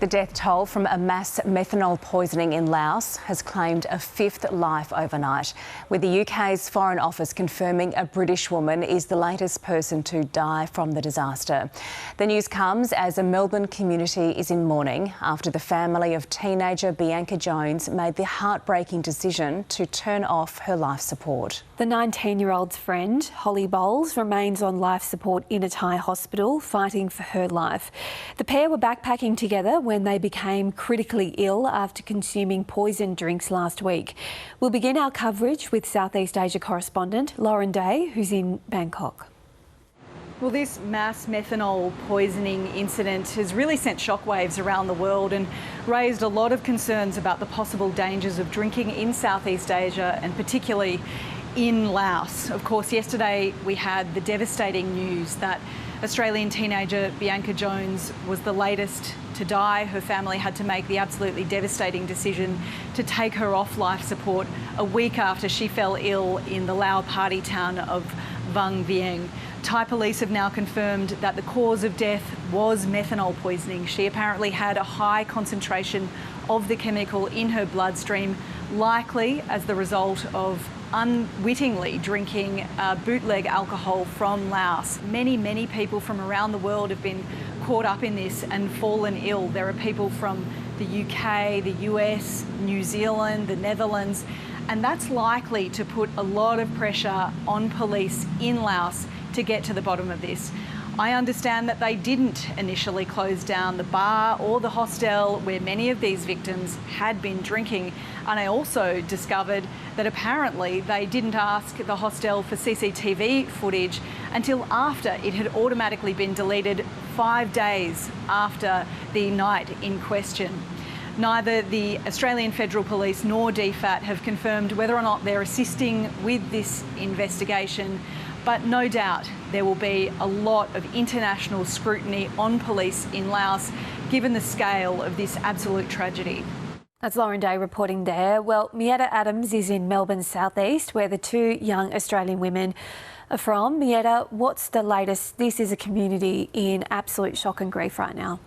The death toll from a mass methanol poisoning in Laos has claimed a fifth life overnight, with the UK's Foreign Office confirming a British woman is the latest person to die from the disaster. The news comes as a Melbourne community is in mourning after the family of teenager Bianca Jones made the heartbreaking decision to turn off her life support. The 19-year-old's friend, Holly Bowles, remains on life support in a Thai hospital, fighting for her life. The pair were backpacking together when they became critically ill after consuming poisoned drinks last week. We'll begin our coverage with Southeast Asia correspondent Lauren Day, who's in Bangkok. Well, this mass methanol poisoning incident has really sent shockwaves around the world and raised a lot of concerns about the possible dangers of drinking in Southeast Asia and particularly in Laos. Of course, yesterday we had the devastating news that Australian teenager Bianca Jones was the latest to die. Her family had to make the absolutely devastating decision to take her off life support a week after she fell ill in the Lao party town of Vang Vieng. Thai police have now confirmed that the cause of death was methanol poisoning. She apparently had a high concentration of the chemical in her bloodstream, likely as the result of unwittingly drinking bootleg alcohol from Laos. Many people from around the world have been caught up in this and fallen ill. There are people from the UK, the US, New Zealand, the Netherlands, and that's likely to put a lot of pressure on police in Laos to get to the bottom of this. I understand that they didn't initially close down the bar or the hostel where many of these victims had been drinking. And I also discovered that apparently they didn't ask the hostel for CCTV footage until after it had automatically been deleted 5 days after the night in question. Neither the Australian Federal Police nor DFAT have confirmed whether or not they're assisting with this investigation, but no doubt there will be a lot of international scrutiny on police in Laos, given the scale of this absolute tragedy. That's Lauren Day reporting there. Well, Mietta Adams is in Melbourne's southeast, where the two young Australian women are from. Mietta, what's the latest? This is a community in absolute shock and grief right now.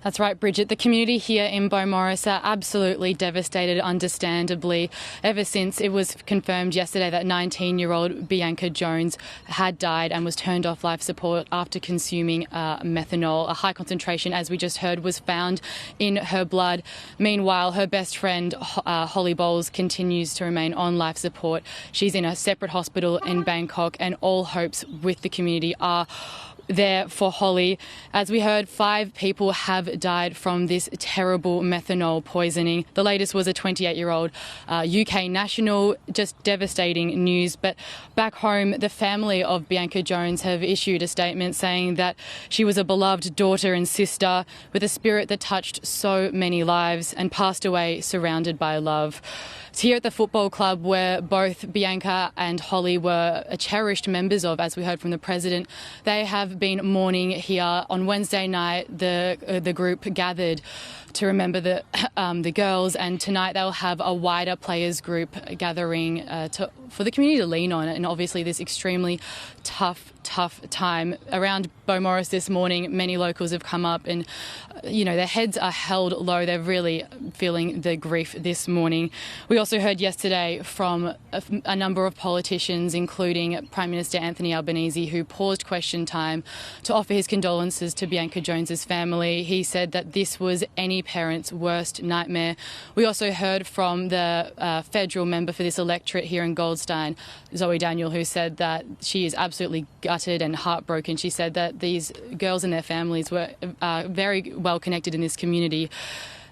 That's right, Bridget. The community here in Beaumaris are absolutely devastated, understandably, ever since it was confirmed yesterday that 19-year-old Bianca Jones had died and was turned off life support after consuming methanol. A high concentration, as we just heard, was found in her blood. Meanwhile, her best friend, Holly Bowles, continues to remain on life support. She's in a separate hospital in Bangkok, and all hopes with the community are there for Holly. As we heard, 5 people have died from this terrible methanol poisoning. The latest was a 28-year-old UK national. Just devastating news. But back home, the family of Bianca Jones have issued a statement saying that she was a beloved daughter and sister with a spirit that touched so many lives and passed away surrounded by love. It's here at the football club where both Bianca and Holly were cherished members of, as we heard from the president. They have been mourning here. On Wednesday night, the group gathered to remember the girls, and tonight they'll have a wider players group gathering for the community to lean on. And obviously this extremely tough time around Beaumaris this morning. Many locals have come up and their heads are held low. They're really feeling the grief this morning. We also heard yesterday from a number of politicians, including Prime Minister Anthony Albanese, who paused question time to offer his condolences to Bianca Jones's family. He said that this was any parent's worst nightmare. We also heard from the federal member for this electorate here in Goldstein, Zoe Daniel, who said that she is absolutely gutted and heartbroken. She said that these girls and their families were very well connected in this community,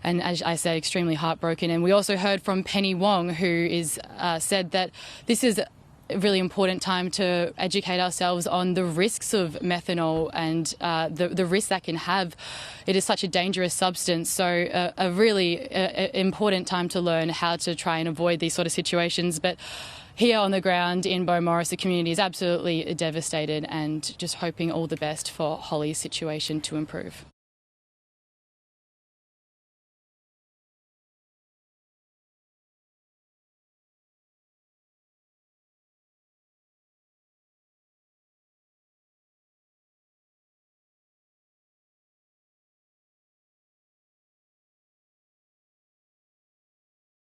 and as I say, extremely heartbroken. And we also heard from Penny Wong, who is said that this is a really important time to educate ourselves on the risks of methanol and the risks that can have. It is such a dangerous substance, so a really important time to learn how to try and avoid these sort of situations. But here on the ground in Beaumaris, the community is absolutely devastated and just hoping all the best for Holly's situation to improve.